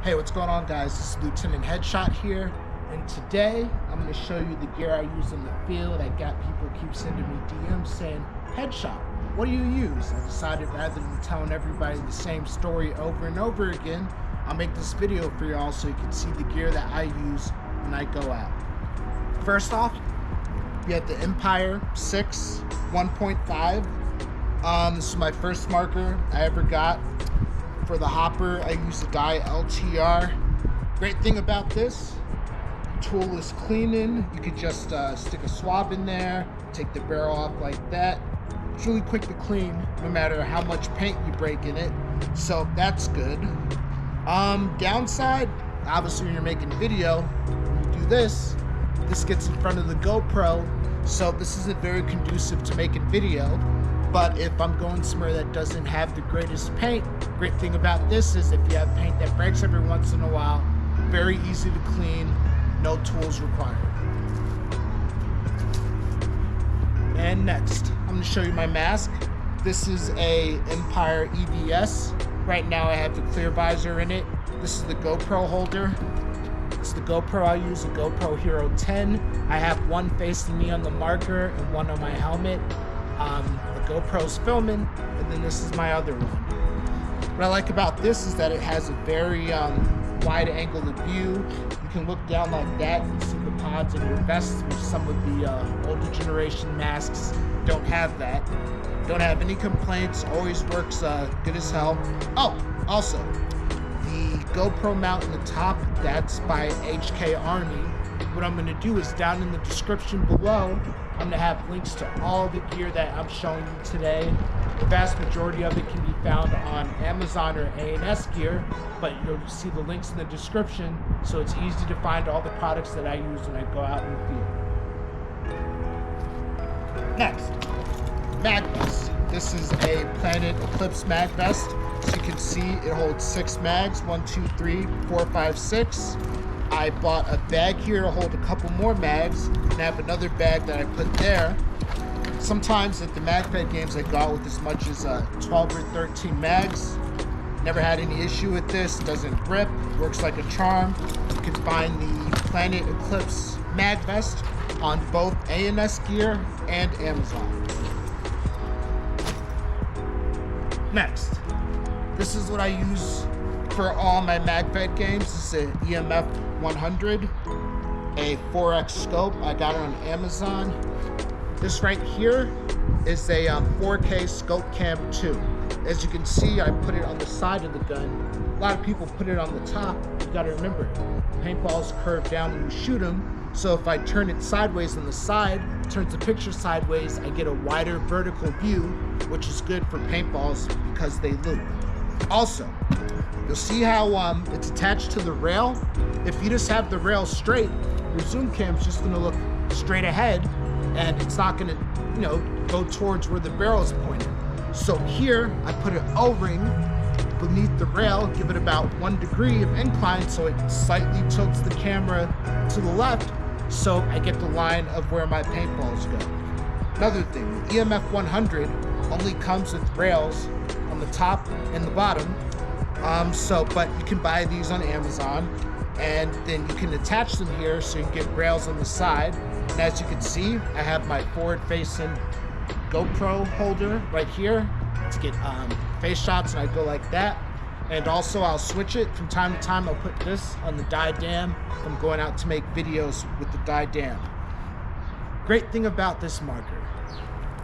Hey, what's going on, guys? This is Lieutenant Headshot here, and today I'm going to show you the gear I use in the field. I got people keep sending me DMs saying, Headshot, what do you use? I decided rather than telling everybody the same story over and over again, I'll make this video for y'all so you can see the gear that I use when I go out. First off, you have the Empire 6 1.5. This is my first marker I ever got. For the hopper, I use the Dye LTR. Great thing about this, tool is cleaning. You could just stick a swab in there, take the barrel off like that. It's really quick to clean, no matter how much paint you break in it. So that's good. Downside, obviously when you're making video, when you do this gets in front of the GoPro. So this isn't very conducive to making video. But if I'm going somewhere that doesn't have the greatest paint, great thing about this is if you have paint that breaks every once in a while, very easy to clean, no tools required. And next, I'm gonna show you my mask. This is a Empire EVS. Right now I have the clear visor in it. This is the GoPro holder. It's the GoPro I use, a GoPro Hero 10. I have one facing me on the marker and one on my helmet. The GoPro's filming, and then this is my other one. What I like about this is that it has a very wide angle of view. You can look down like that and see the pods in your vest, which some of the older generation masks don't have that. Don't have any complaints, always works good as hell. Oh, also, the GoPro mount in the top, that's by HK Army. What I'm going to do is down in the description below, I'm going to have links to all the gear that I'm showing you today. The vast majority of it can be found on Amazon or A&S gear, but you'll see the links in the description, so it's easy to find all the products that I use when I go out in the field. Next, mag vest. This is a Planet Eclipse mag vest. As you can see, it holds 6 mags, 1, 2, 3, 4, 5, 6. I bought a bag here to hold a couple more mags, and I have another bag that I put there. Sometimes at the MagFed games I go out with as much as 12 or 13 mags. Never had any issue with this, doesn't rip, works like a charm. You can find the Planet Eclipse mag vest on both A&S gear and Amazon. Next, this is what I use for all my MagFed games. This is an EMF 100, a 4X scope. I got it on Amazon. This right here is a 4K scope cam 2. As you can see, I put it on the side of the gun. A lot of people put it on the top. You gotta remember, paintballs curve down when you shoot them. So if I turn it sideways on the side, turns the picture sideways, I get a wider vertical view, which is good for paintballs because they loop. Also, you'll see how it's attached to the rail. If you just have the rail straight, your zoom cam's just gonna look straight ahead and it's not gonna, go towards where the barrel is pointed. So here, I put an O-ring beneath the rail, give it about 1 degree of incline so it slightly tilts the camera to the left so I get the line of where my paintballs go. Another thing, the EMF 100 only comes with rails on the top and the bottom. But you can buy these on Amazon, and then you can attach them here so you can get rails on the side. And as you can see, I have my forward-facing GoPro holder right here to get face shots, and I go like that. And also I'll switch it from time to time. I'll put this on the dye dam if I'm going out to make videos with the dye dam. Great thing about this marker,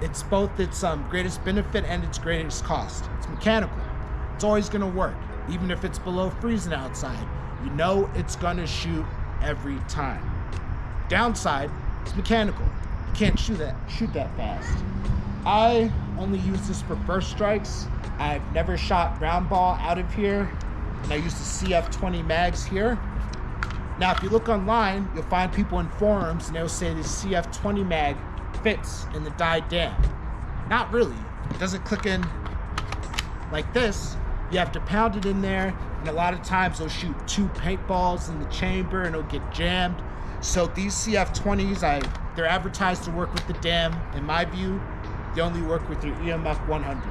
it's both its greatest benefit and its greatest cost. It's mechanical. It's always gonna work. Even if it's below freezing outside, you know it's gonna shoot every time. Downside, it's mechanical. You can't shoot that fast. I only use this for first strikes. I've never shot round ball out of here, and I use the CF20 mags here. Now, if you look online, you'll find people in forums, and they'll say the CF20 mag fits in the dye dam. Not really. It doesn't click in like this. You have to pound it in there, and a lot of times they'll shoot 2 paintballs in the chamber and it'll get jammed. So these CF20s, they're advertised to work with the dam. In my view, they only work with your EMF 100.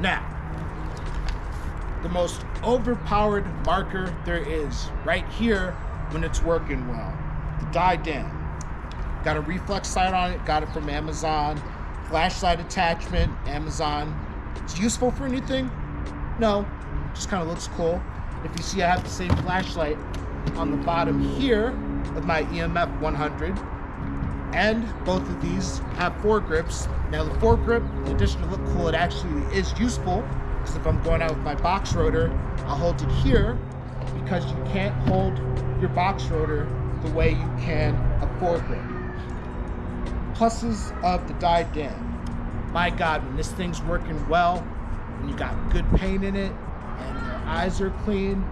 Now, the most overpowered marker there is right here when it's working well. The dye dam. Got a reflex sight on it, got it from Amazon. Flashlight attachment, Amazon. It's useful for anything? No, just kind of looks cool. If you see, I have the same flashlight on the bottom here of my EMF 100. And both of these have foregrips. Now the foregrip, in addition to look cool, it actually is useful, because if I'm going out with my box rotor, I'll hold it here, because you can't hold your box rotor the way you can a foregrip. Pluses of the dye dam. My God, when this thing's working well, when you got good paint in it, and your eyes are clean,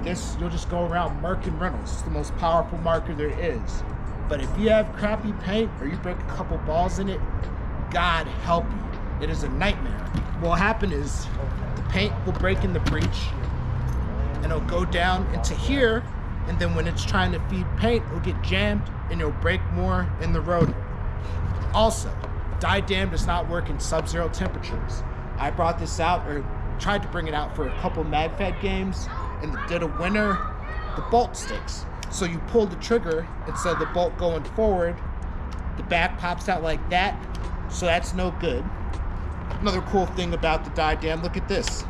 you'll just go around marking Reynolds. It's the most powerful marker there is. But if you have crappy paint, or you break a couple balls in it, God help you. It is a nightmare. What will happen is, the paint will break in the breech, and it'll go down into here, and then when it's trying to feed paint, it'll get jammed, and it'll break more in the rotor. Also, dye dam does not work in sub-zero temperatures. I brought this out, or tried to bring it out for a couple MagFed games, and the dead of winter, the bolt sticks. So you pull the trigger, instead of the bolt going forward, the back pops out like that, so that's no good. Another cool thing about the dye dam, look at this.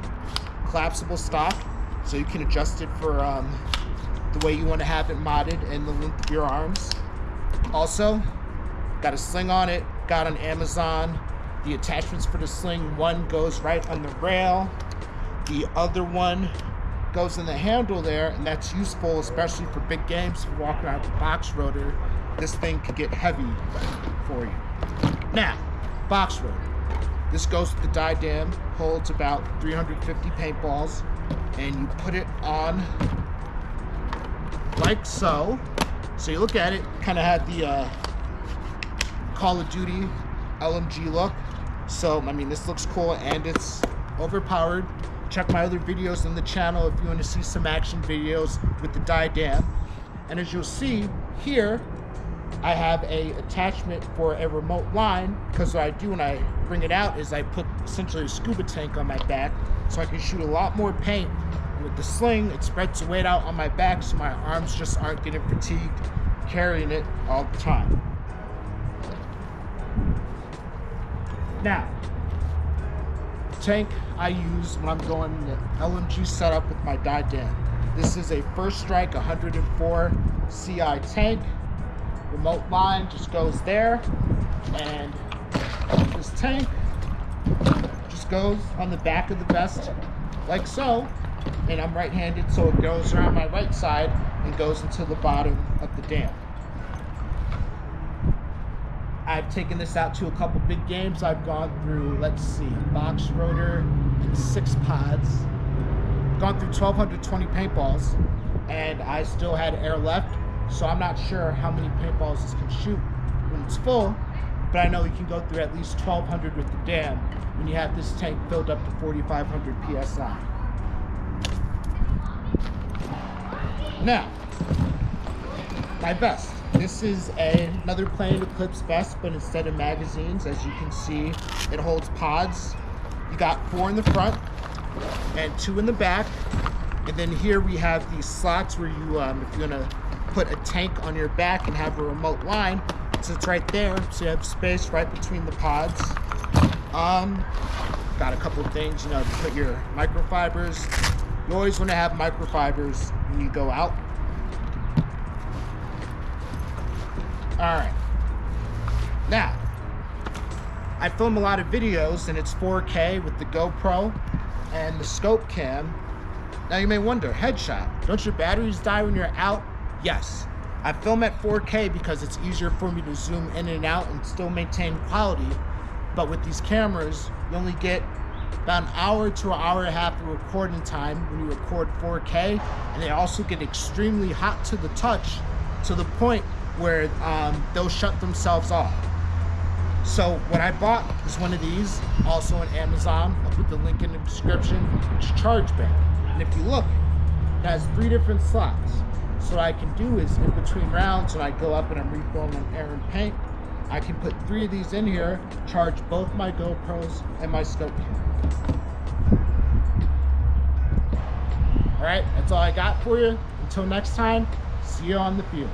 Collapsible stock, so you can adjust it for the way you want to have it modded and the length of your arms. Also, got a sling on it, got on Amazon. The attachments for the sling, one goes right on the rail, the other one goes in the handle there, and that's useful, especially for big games. If you're walking around with the box rotor, this thing could get heavy for you. Now, box rotor. This goes with the dye dam, holds about 350 paintballs, and you put it on like so. So you look at it, kind of had the Call of Duty LMG look. So, I mean, this looks cool, and it's overpowered. Check my other videos on the channel if you want to see some action videos with the dye dam. And as you'll see here, I have a attachment for a remote line, because what I do when I bring it out is I put essentially a scuba tank on my back, so I can shoot a lot more paint. And with the sling, it spreads the weight out on my back, so my arms just aren't getting fatigued carrying it all the time. Now, tank I use when I'm going the LMG setup with my dye dam. This is a First Strike 104 CI tank. Remote line just goes there, and this tank just goes on the back of the vest like so, and I'm right-handed, so it goes around my right side and goes into the bottom of the dam. I've taken this out to a couple big games. I've gone through, let's see, box rotor and 6 pods. Gone through 1,220 paintballs, and I still had air left, so I'm not sure how many paintballs this can shoot when it's full, but I know you can go through at least 1,200 with the dam when you have this tank filled up to 4,500 PSI. Now, my vest. This is another plain Eclipse vest, but instead of magazines, as you can see, it holds pods. You got 4 in the front and 2 in the back. And then here we have these slots where you, if you're gonna put a tank on your back and have a remote line, so it's right there, so you have space right between the pods. Got a couple of things, you know, to put your microfibers. You always want to have microfibers when you go out. Alright, now, I film a lot of videos, and it's 4K with the GoPro and the scope cam. Now you may wonder, headshot, don't your batteries die when you're out? Yes. I film at 4K because it's easier for me to zoom in and out and still maintain quality, but with these cameras, you only get about an hour to an hour and a half of recording time when you record 4K, and they also get extremely hot to the touch, to the point where they'll shut themselves off. So what I bought is one of these, also on Amazon. I'll put the link in the description. It's Charge Bank, and if you look, it has 3 different slots. So what I can do is, in between rounds, when I go up and I'm refilling on air and paint, I can put 3 of these in here, charge both my GoPros and my scope cam. right, that's all I got for you. Until next time, see you on the field.